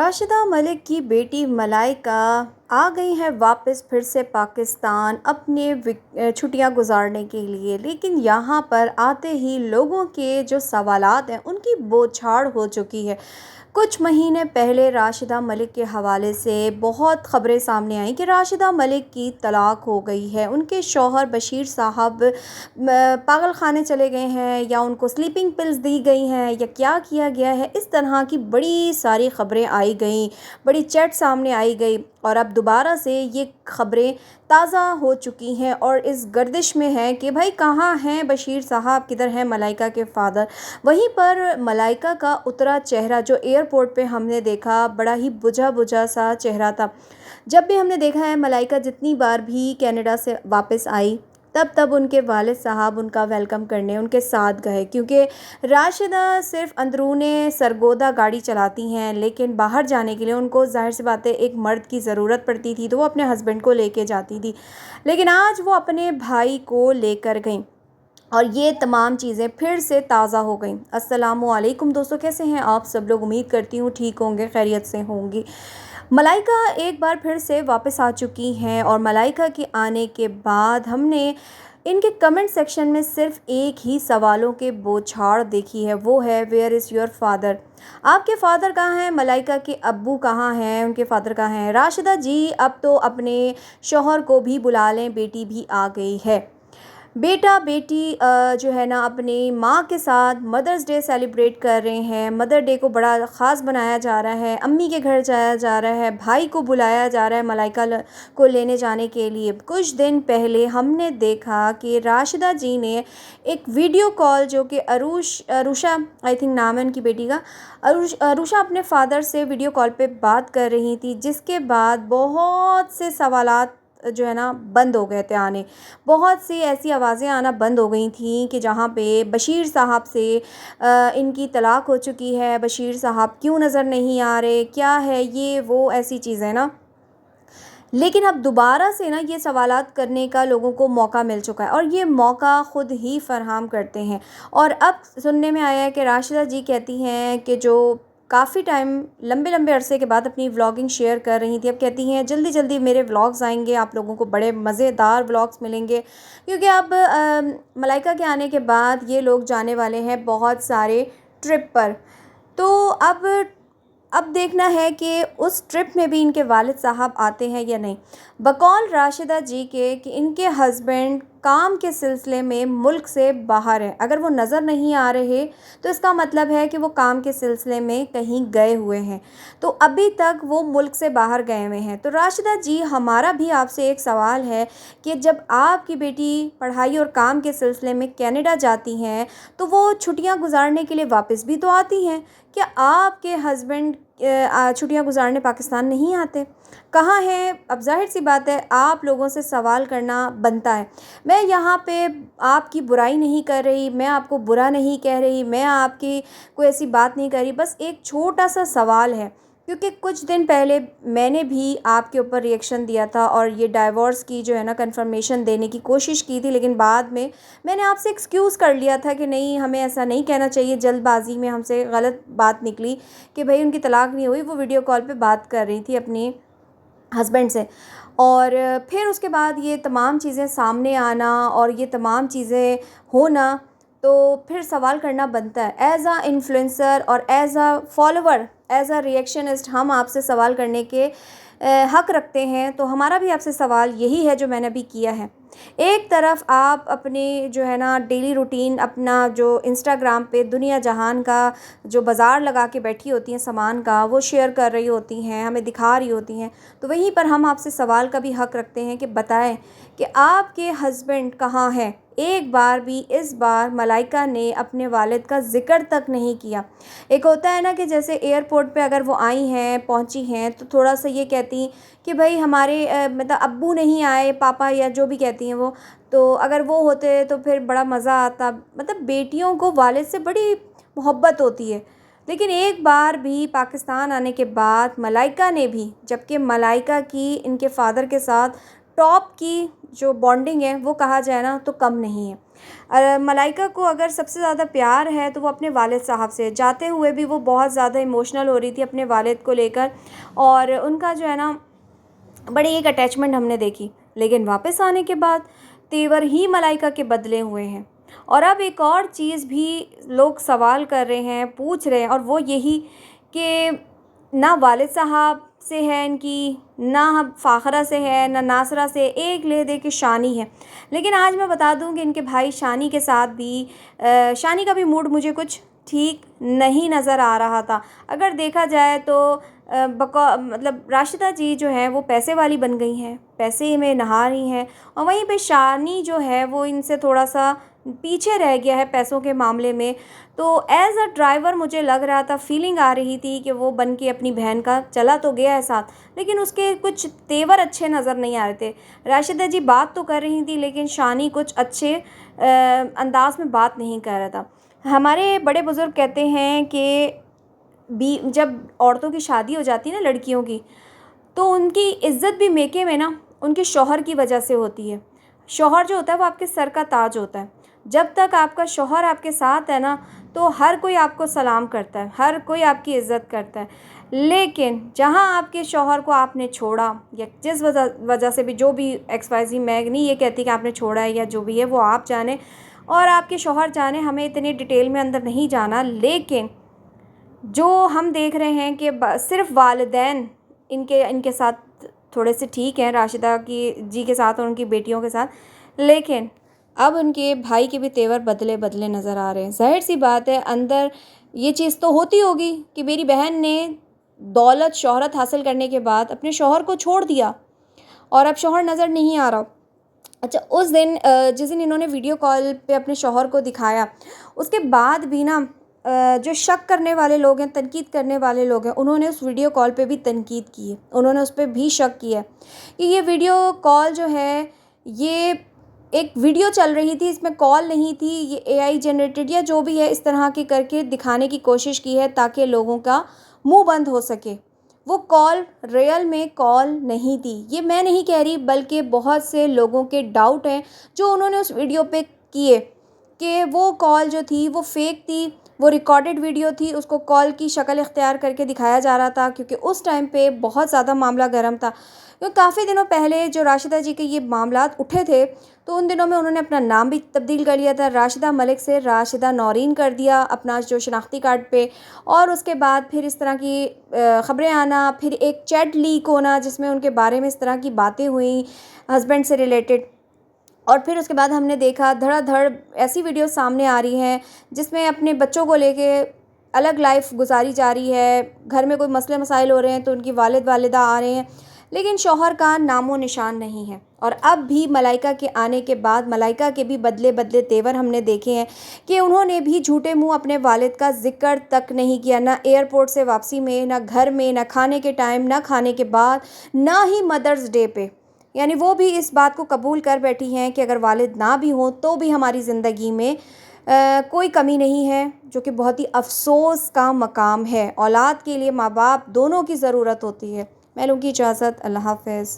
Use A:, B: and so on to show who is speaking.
A: राशिदा मलिक की बेटी मलाइका आ गई हैं वापस फिर से पाकिस्तान अपने छुट्टियां गुजारने के लिए। लेकिन यहाँ पर आते ही लोगों के जो सवालात हैं उनकी बौछार हो चुकी है। कुछ महीने पहले राशिदा मलिक के हवाले से बहुत ख़बरें सामने आई कि राशिदा मलिक की तलाक हो गई है, उनके शौहर बशीर साहब पागल खाने चले गए हैं या उनको स्लीपिंग पिल्स दी गई हैं या क्या किया गया है। इस तरह की बड़ी सारी ख़बरें आई गई, बड़ी चैट सामने आई गई और अब दोबारा से ये ख़बरें ताज़ा हो चुकी हैं और इस गर्दिश में है कि भाई कहाँ हैं बशीर साहब, किधर हैं मलाइका के फ़ादर। वहीं पर मलाइका का उतरा चेहरा जो एयरपोर्ट पे हमने देखा, बड़ा ही बुझा बुझा सा चेहरा था। जब भी हमने देखा है मलाइका जितनी बार भी कनाडा से वापस आई तब तब उनके वालिद साहब उनका वेलकम करने उनके साथ गए, क्योंकि राशिदा सिर्फ अंदरूने सरगोदा गाड़ी चलाती हैं, लेकिन बाहर जाने के लिए उनको ज़ाहिर सी बात है एक मर्द की ज़रूरत पड़ती थी, तो वो अपने हस्बैंड को लेके जाती थी। लेकिन आज वो अपने भाई को लेकर गई और ये तमाम चीज़ें फिर से ताज़ा हो गई। अस्सलामुअलैकुम दोस्तों, कैसे हैं आप सब लोग? उम्मीद करती हूँ ठीक होंगे, खैरियत से होंगी। मलाइका एक बार फिर से वापस आ चुकी हैं और मलाइका के आने के बाद हमने इनके कमेंट सेक्शन में सिर्फ एक ही सवालों के बौछार देखी है, वो है वेयर इज़ योर फादर। आपके फ़ादर कहाँ हैं? मलाइका के अब्बू कहाँ हैं? उनके फ़ादर कहाँ हैं? राशिदा जी अब तो अपने शौहर को भी बुला लें, बेटी भी आ गई है। बेटा बेटी जो है ना अपनी माँ के साथ मदर्स डे सेलिब्रेट कर रहे हैं। मदर डे को बड़ा ख़ास बनाया जा रहा है, अम्मी के घर जाया जा रहा है, भाई को बुलाया जा रहा है मलाइका को लेने जाने के लिए। कुछ दिन पहले हमने देखा कि राशिदा जी ने एक वीडियो कॉल, जो कि अरुषा आई थिंक नाम है उनकी बेटी का, अरुषा अपने फादर से वीडियो कॉल पे बात कर रही थी, जिसके बाद बहुत से सवालात जो है ना बंद हो गए थे आने। बहुत सी ऐसी आवाज़ें आना बंद हो गई थी कि जहाँ पे बशीर साहब से इनकी तलाक हो चुकी है, बशीर साहब क्यों नज़र नहीं आ रहे, क्या है ये वो, ऐसी चीज़ें ना। लेकिन अब दोबारा से ना ये सवालात करने का लोगों को मौका मिल चुका है और ये मौका ख़ुद ही फ़राहम करते हैं। और अब सुनने में आया है कि राशिदा जी कहती हैं कि जो काफ़ी टाइम लंबे लंबे अरसे के बाद अपनी व्लॉगिंग शेयर कर रही थी, अब कहती हैं जल्दी जल्दी मेरे व्लॉग्स आएंगे, आप लोगों को बड़े मज़ेदार व्लॉग्स मिलेंगे, क्योंकि अब मलाइका के आने के बाद ये लोग जाने वाले हैं बहुत सारे ट्रिप पर। तो अब देखना है कि उस ट्रिप में भी इनके वालिद साहब आते हैं या नहीं। बकौल राशिदा जी के कि इनके हस्बैंड काम के सिलसिले में मुल्क से बाहर हैं। अगर वो नज़र नहीं आ रहे तो इसका मतलब है कि वो काम के सिलसिले में कहीं गए हुए हैं, तो अभी तक वो मुल्क से बाहर गए हुए हैं। तो राशिदा जी, हमारा भी आपसे एक सवाल है कि जब आपकी बेटी पढ़ाई और काम के सिलसिले में कनाडा जाती हैं तो वो छुट्टियां गुजारने के लिए वापस भी तो आती हैं। क्या आपके हस्बैंड छुट्टियां गुजारने पाकिस्तान नहीं आते? कहाँ हैं? अब ज़ाहिर सी बात है आप लोगों से सवाल करना बनता है। मैं यहाँ पे आपकी बुराई नहीं कर रही, मैं आपको बुरा नहीं कह रही, मैं आपकी कोई ऐसी बात नहीं कर रही, बस एक छोटा सा सवाल है। क्योंकि कुछ दिन पहले मैंने भी आपके ऊपर रिएक्शन दिया था और ये डाइवोर्स की जो है ना कंफर्मेशन देने की कोशिश की थी, लेकिन बाद में मैंने आपसे एक्सक्यूज़ कर लिया था कि नहीं, हमें ऐसा नहीं कहना चाहिए, जल्दबाजी में हमसे गलत बात निकली कि भाई उनकी तलाक नहीं हुई, वो वीडियो कॉल पे बात कर रही थी अपनी हस्बैंड से। और फिर उसके बाद ये तमाम चीज़ें सामने आना और ये तमाम चीज़ें होना, तो फिर सवाल करना बनता है। एज़ आ इन्फ्लुएंसर और एज़ आ फॉलोवर, एज़ आ रिएक्शनिस्ट हम आपसे सवाल करने के हक़ रखते हैं। तो हमारा भी आपसे सवाल यही है जो मैंने अभी किया है। एक तरफ आप अपने जो है ना डेली रूटीन, अपना जो इंस्टाग्राम पे दुनिया जहान का जो बाज़ार लगा के बैठी होती हैं सामान का, वो शेयर कर रही होती हैं, हमें दिखा रही होती हैं। तो वहीं पर हम आपसे सवाल का भी हक़ रखते हैं कि बताएं कि आपके हस्बैंड कहाँ हैं। एक बार भी इस बार मलाइका ने अपने वालिद का ज़िक्र तक नहीं किया। एक होता है ना कि जैसे एयरपोर्ट पे अगर वो आई हैं, पहुंची हैं, तो थोड़ा सा ये कहती कि भाई हमारे मतलब अब्बू नहीं आए, पापा या जो भी कहती हैं वो, तो अगर वो होते तो फिर बड़ा मज़ा आता। मतलब बेटियों को वालिद से बड़ी मोहब्बत होती है। लेकिन एक बार भी पाकिस्तान आने के बाद मलाइका ने भी, जबकि मलाइका की इनके फ़ादर के साथ टॉप की जो बॉन्डिंग है वो कहा जाए ना तो कम नहीं है, मलाइका को अगर सबसे ज़्यादा प्यार है तो वो अपने वालिद साहब से, जाते हुए भी वो बहुत ज़्यादा इमोशनल हो रही थी अपने वालिद को लेकर, और उनका जो है ना बड़ी एक अटैचमेंट हमने देखी। लेकिन वापस आने के बाद तेवर ही मलाइका के बदले हुए हैं। और अब एक और चीज़ भी लोग सवाल कर रहे हैं, पूछ रहे हैं, और वो यही कि ना वालिद साहब से है इनकी, ना फ़ाखरा से है, ना नासरा से, एक ले दे के शानी है। लेकिन आज मैं बता दूं कि इनके भाई शानी के साथ भी शानी का भी मूड मुझे कुछ ठीक नहीं नज़र आ रहा था। अगर देखा जाए तो मतलब राशिदा जी जो है वो पैसे वाली बन गई हैं, पैसे में नहा रही हैं, और वहीं पे शानी जो है वो इनसे थोड़ा सा पीछे रह गया है पैसों के मामले में। तो एज़ अ ड्राइवर मुझे लग रहा था, फीलिंग आ रही थी कि वो बन के अपनी बहन का चला तो गया है साथ, लेकिन उसके कुछ तेवर अच्छे नज़र नहीं आ रहे थे। राशिदा जी बात तो कर रही थी, लेकिन शानी कुछ अच्छे अंदाज में बात नहीं कर रहा था। हमारे बड़े बुज़ुर्ग कहते हैं कि जब औरतों की शादी हो जाती है ना, लड़कियों की, तो उनकी इज़्ज़त भी मेके में ना उनके शौहर की वजह से होती है। शौहर जो होता है वो आपके सर का ताज होता है। जब तक आपका शौहर आपके साथ है ना, तो हर कोई आपको सलाम करता है, हर कोई आपकी इज़्ज़त करता है। लेकिन जहाँ आपके शौहर को आपने छोड़ा, या जिस वजह वजह से भी, जो भी XYZ, मैं नहीं ये कहती कि आपने छोड़ा है या जो भी है वो आप जाने और आपके शौहर जाने, हमें इतनी डिटेल में अंदर नहीं जाना। लेकिन जो हम देख रहे हैं कि सिर्फ़ वालिदैन इनके साथ थोड़े से ठीक हैं, राशिदा की जी के साथ और उनकी बेटियों के साथ, लेकिन अब उनके भाई के भी तेवर बदले बदले नज़र आ रहे हैं। ज़ाहिर-सी बात है, अंदर ये चीज़ तो होती होगी कि मेरी बहन ने दौलत, शोहरत हासिल करने के बाद अपने शौहर को छोड़ दिया और अब शौहर नज़र नहीं आ रहा। अच्छा, उस दिन जिस दिन इन्होंने वीडियो कॉल पे अपने शौहर को दिखाया, उसके बाद भी ना जो शक करने वाले लोग हैं, तनकीद करने वाले लोग हैं, उन्होंने उस वीडियो कॉल पे भी तनकीद की है। उन्होंने उस पे भी शक किया है कि ये वीडियो कॉल जो है, ये एक वीडियो चल रही थी, इसमें कॉल नहीं थी, ये AI जनरेटेड या जो भी है, इस तरह की करके दिखाने की कोशिश की है ताकि लोगों का मुँह बंद हो सके। वो कॉल रियल में कॉल नहीं थी। ये मैं नहीं कह रही, बल्कि बहुत से लोगों के डाउट हैं जो उन्होंने उस वीडियो पे किए कि वो कॉल जो थी वो फ़ेक थी, वो रिकॉर्डेड वीडियो थी, उसको कॉल की शक्ल इख्तियार करके दिखाया जा रहा था, क्योंकि उस टाइम पे बहुत ज़्यादा मामला गर्म था। क्योंकि काफ़ी दिनों पहले जो राशिदा जी के ये मामलात उठे थे, तो उन दिनों में उन्होंने अपना नाम भी तब्दील कर लिया था, राशिदा मलिक से राशिदा नौरीन कर दिया अपना जो शनाख्ती कार्ड पे। और उसके बाद फिर इस तरह की ख़बरें आना, फिर एक चैट लीक होना जिसमें उनके बारे में इस तरह की बातें हुई हस्बैंड से रिलेटेड। और फिर उसके बाद हमने देखा धड़ाधड़ ऐसी वीडियो सामने आ रही हैं जिसमें अपने बच्चों को लेके अलग लाइफ गुजारी जा रही है। घर में कोई मसले मसाइल हो रहे हैं तो उनकी वालिद वालिदा आ रहे हैं, लेकिन शौहर का नामो निशान नहीं है। और अब भी मलाइका के आने के बाद मलाइका के भी बदले बदले तेवर हमने देखे हैं कि उन्होंने भी झूठे मुंह अपने वालिद का जिक्र तक नहीं किया, ना एयरपोर्ट से वापसी में, ना घर में, ना खाने के टाइम, ना खाने के बाद, ना ही मदर्स डे पे। यानी वो भी इस बात को कबूल कर बैठी हैं कि अगर वालिद ना भी हों तो भी हमारी ज़िंदगी में कोई कमी नहीं है, जो कि बहुत ही अफ़सोस का मकाम है। औलाद के लिए माँ बाप दोनों की ज़रूरत होती है। मैं लूँगी इजाज़त। अल्लाह हाफ़िज़।